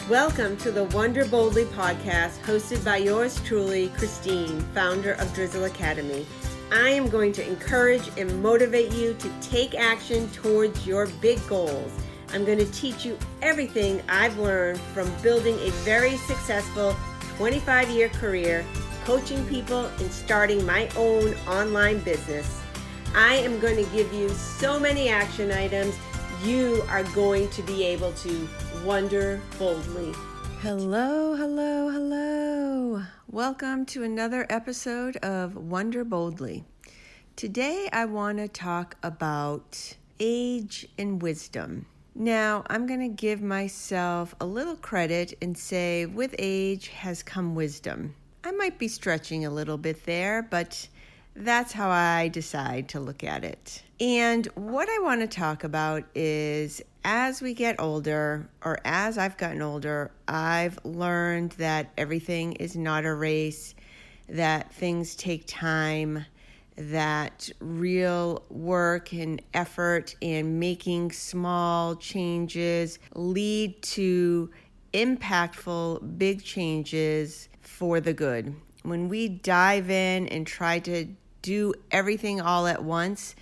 Welcome to the Wonder Boldly podcast, hosted by yours truly, Christine, founder of Drizzle Academy. I am going to encourage and motivate you to take action towards your big goals. I'm going to teach you everything I've learned from building a very successful 25-year career, coaching people, and starting my own online business. I am going to give you so many action items you are going to be able to wonder boldly. Hello. Welcome to another episode of Wonder Boldly. Today I want to talk about age and wisdom. Now, I'm going to give myself a little credit and say with age has come wisdom. I might be stretching a little bit there, but that's how I decide to look at it. And what I want to talk about is as we get older, or as I've gotten older, I've learned that everything is not a race, that things take time, that real work and effort and making small changes lead to impactful big changes for the good. When we dive in and try to do everything all at once,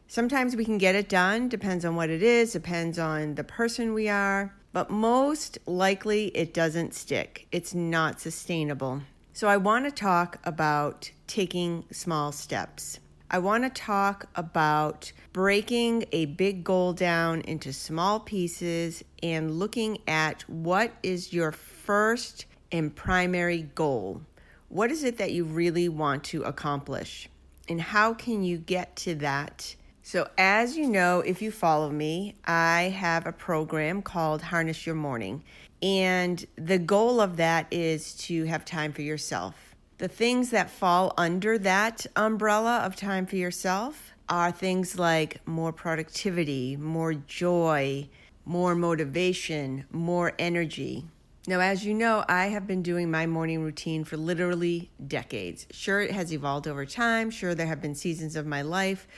sometimes we can get it done, depends on what it is, depends on the person we are, but most likely it doesn't stick. It's not sustainable. So I want to talk about taking small steps. I want to talk about breaking a big goal down into small pieces and looking at what is your first and primary goal. What is it that you really want to accomplish? And how can you get to that? So as you know, if you follow me, I have a program called Harness Your Morning. And the goal of that is to have time for yourself. The things that fall under that umbrella of time for yourself are things like more productivity, more joy, more motivation, more energy. Now, as you know, I have been doing my morning routine for literally decades. Sure, it has evolved over time. Sure, there have been seasons of my life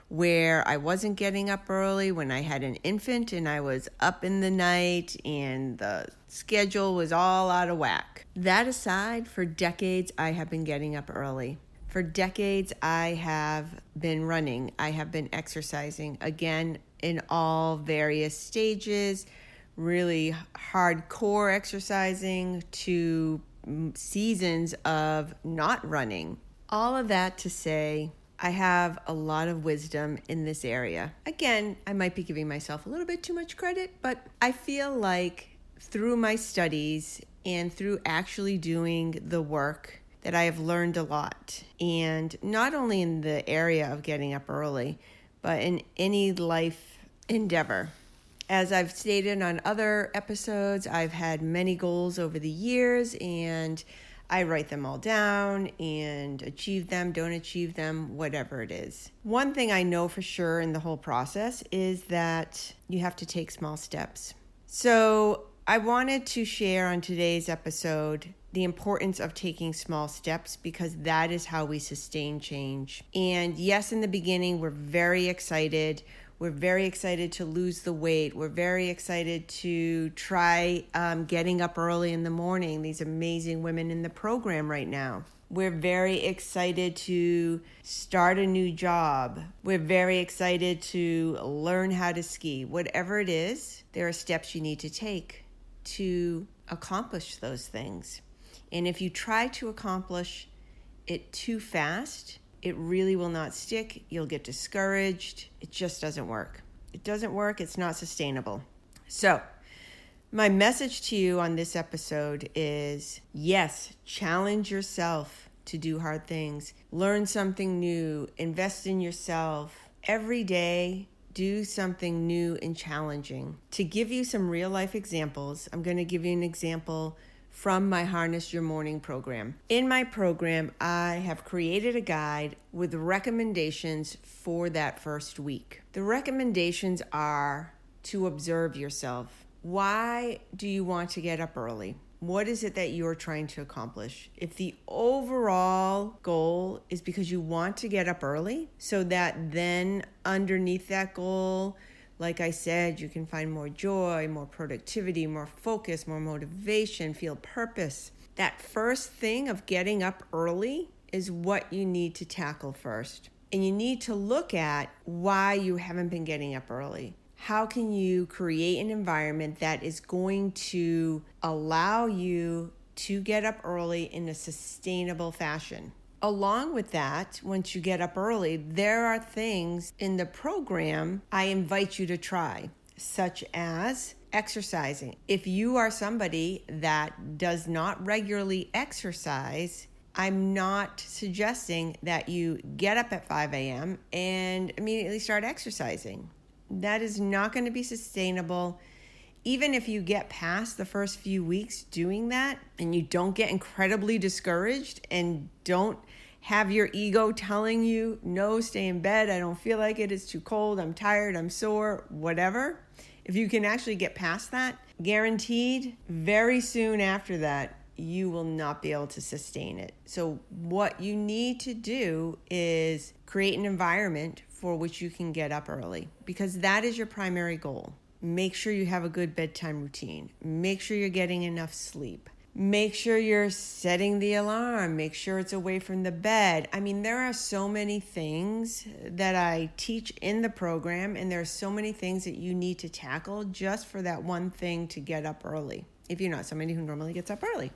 where I wasn't getting up early when I had an infant and I was up in the night and the schedule was all out of whack. That aside, for decades, I have been getting up early. For decades, I have been running. I have been exercising, again, in all various stages, really hardcore exercising to seasons of not running. All of that to say, I have a lot of wisdom in this area. Again, I might be giving myself a little bit too much credit, but I feel like through my studies and through actually doing the work that I have learned a lot. And not only in the area of getting up early, but in any life endeavor. As I've stated on other episodes, I've had many goals over the years and I write them all down and achieve them, don't achieve them, whatever it is. One thing I know for sure in the whole process is that you have to take small steps. So I wanted to share on today's episode the importance of taking small steps because that is how we sustain change. And yes, in the beginning, we're very excited. We're very excited to lose the weight. We're very excited to try getting up early in the morning. These amazing women in the program right now. We're very excited to start a new job. We're very excited to learn how to ski. Whatever it is, there are steps you need to take to accomplish those things. And if you try to accomplish it too fast, it really will not stick. You'll get discouraged. It just doesn't work. It doesn't work. It's not sustainable. So my message to you on this episode is, yes, challenge yourself to do hard things. Learn something new. Invest in yourself. Every day, do something new and challenging. To give you some real life examples, I'm going to give you an example from my Harness Your Morning program. In my program, I have created a guide with recommendations for that first week. The recommendations are to observe yourself. Why do you want to get up early? What is it that you're trying to accomplish? If the overall goal is because you want to get up early, so that then underneath that goal, Like I said, you can find more joy, more productivity, more focus, more motivation, feel purpose. That first thing of getting up early is what you need to tackle first. And you need to look at why you haven't been getting up early. How can you create an environment that is going to allow you to get up early in a sustainable fashion? Along with that, once you get up early, there are things in the program I invite you to try, such as exercising. If you are somebody that does not regularly exercise, I'm not suggesting that you get up at 5 a.m. and immediately start exercising. That is not going to be sustainable. Even if you get past the first few weeks doing that and you don't get incredibly discouraged and don't have your ego telling you, no, stay in bed, I don't feel like it, it's too cold, I'm tired, I'm sore, whatever. If you can actually get past that, guaranteed, very soon after that, you will not be able to sustain it. So what you need to do is create an environment for which you can get up early, because that is your primary goal. Make sure you have a good bedtime routine. Make sure you're getting enough sleep. Make sure you're setting the alarm. Make sure it's away from the bed. I mean, there are so many things that I teach in the program, and there are so many things that you need to tackle just for that one thing to get up early, if you're not somebody who normally gets up early.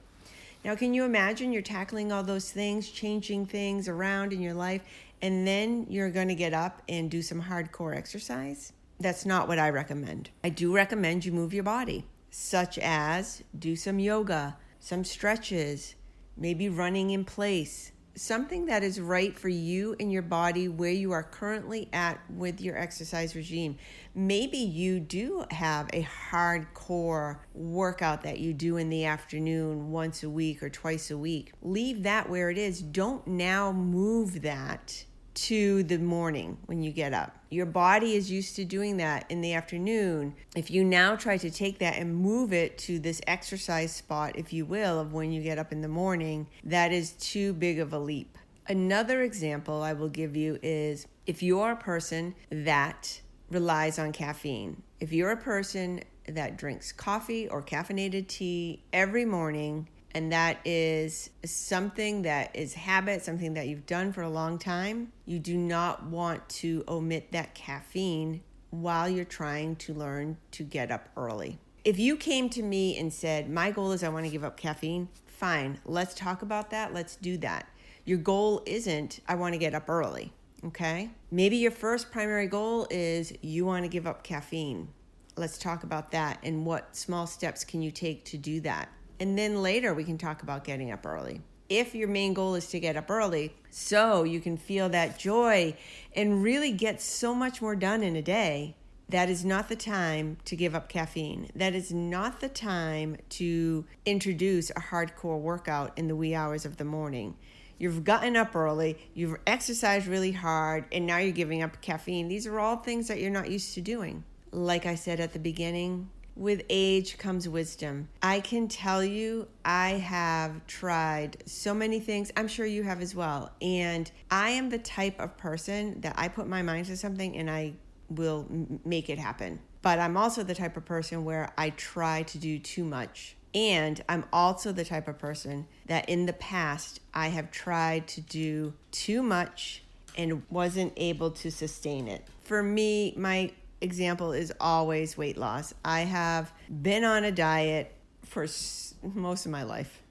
Now, can you imagine you're tackling all those things, changing things around in your life, and then you're going to get up and do some hardcore exercise? That's not what I recommend. I do recommend you move your body, such as do some yoga, some stretches, maybe running in place, something that is right for you and your body where you are currently at with your exercise regime. Maybe you do have a hardcore workout that you do in the afternoon once a week or twice a week. Leave that where it is. Don't now move that to the morning when you get up. Your body is used to doing that in the afternoon. If you now try to take that and move it to this exercise spot, if you will, of when you get up in the morning, that is too big of a leap. Another example I will give you is if you're a person that relies on caffeine. If you're a person that drinks coffee or caffeinated tea every morning, and that is something that is habit, something that you've done for a long time, you do not want to omit that caffeine while you're trying to learn to get up early. If you came to me and said, my goal is I want to give up caffeine, fine, let's talk about that, let's do that. Your goal isn't, I want to get up early, okay? Maybe your first primary goal is you want to give up caffeine. Let's talk about that and what small steps can you take to do that. And then later we can talk about getting up early. If your main goal is to get up early so you can feel that joy and really get so much more done in a day, that is not the time to give up caffeine. That is not the time to introduce a hardcore workout in the wee hours of the morning. You've gotten up early, you've exercised really hard, and now you're giving up caffeine. These are all things that you're not used to doing. Like I said at the beginning, with age comes wisdom. I can tell you, I have tried so many things. I'm sure you have as well. And I am the type of person that I put my mind to something and I will make it happen. But I'm also the type of person where I try to do too much. And I'm also the type of person that in the past, I have tried to do too much and wasn't able to sustain it. For me, my example is always weight loss. I have been on a diet for most of my life.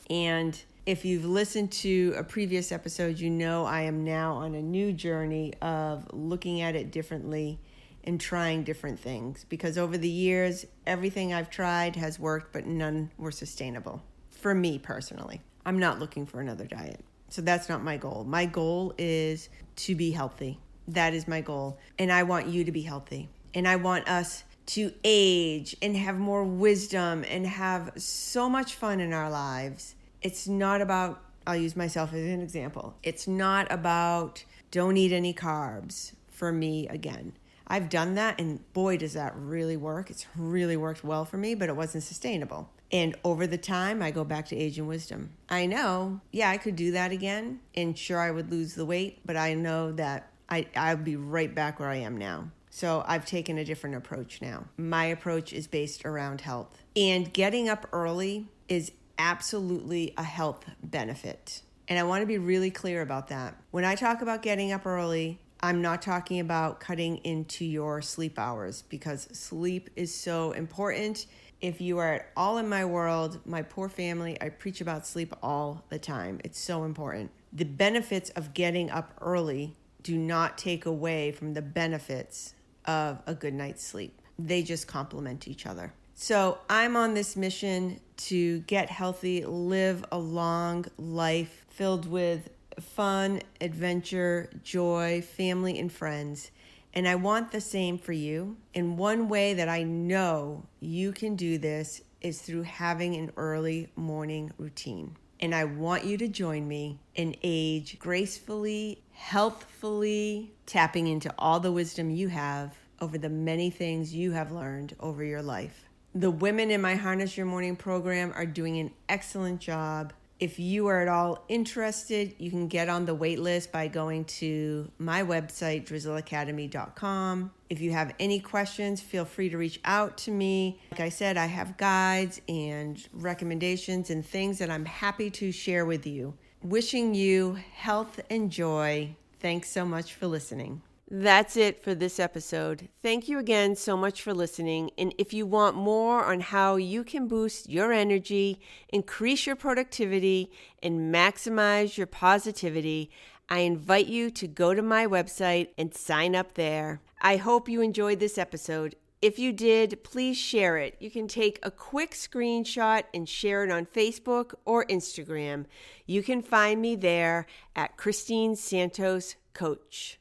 And if you've listened to a previous episode, you know I am now on a new journey of looking at it differently and trying different things. Because over the years, everything I've tried has worked, but none were sustainable. For me personally, I'm not looking for another diet. So that's not my goal. My goal is to be healthy. That is my goal. And I want you to be healthy. And I want us to age and have more wisdom and have so much fun in our lives. It's not about, I'll use myself as an example. It's not about don't eat any carbs for me again. I've done that and boy, does that really work. It's really worked well for me, but it wasn't sustainable. And over the time, I go back to age and wisdom. I know, I could do that again. And sure, I would lose the weight, but I know that I'll be right back where I am now. So I've taken a different approach now. My approach is based around health. And getting up early is absolutely a health benefit. And I want to be really clear about that. When I talk about getting up early, I'm not talking about cutting into your sleep hours, because sleep is so important. If you are at all in my world, my poor family, I preach about sleep all the time. It's so important. The benefits of getting up early do not take away from the benefits of a good night's sleep. They just complement each other. So I'm on this mission to get healthy, live a long life filled with fun, adventure, joy, family, and friends. And I want the same for you. And one way that I know you can do this is through having an early morning routine. And I want you to join me and age gracefully, healthfully, tapping into all the wisdom you have over the many things you have learned over your life. The women in my Harness Your Morning program are doing an excellent job. If you are at all interested, you can get on the wait list by going to my website, drizzleacademy.com. If you have any questions, feel free to reach out to me. Like I said, I have guides and recommendations and things that I'm happy to share with you. Wishing you health and joy. Thanks so much for listening. That's it for this episode. Thank you again so much for listening. And if you want more on how you can boost your energy, increase your productivity, and maximize your positivity, I invite you to go to my website and sign up there. I hope you enjoyed this episode. If you did, please share it. You can take a quick screenshot and share it on Facebook or Instagram. You can find me there at Christine Santos Coach.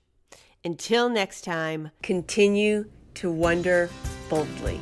Until next time, continue to wonder boldly.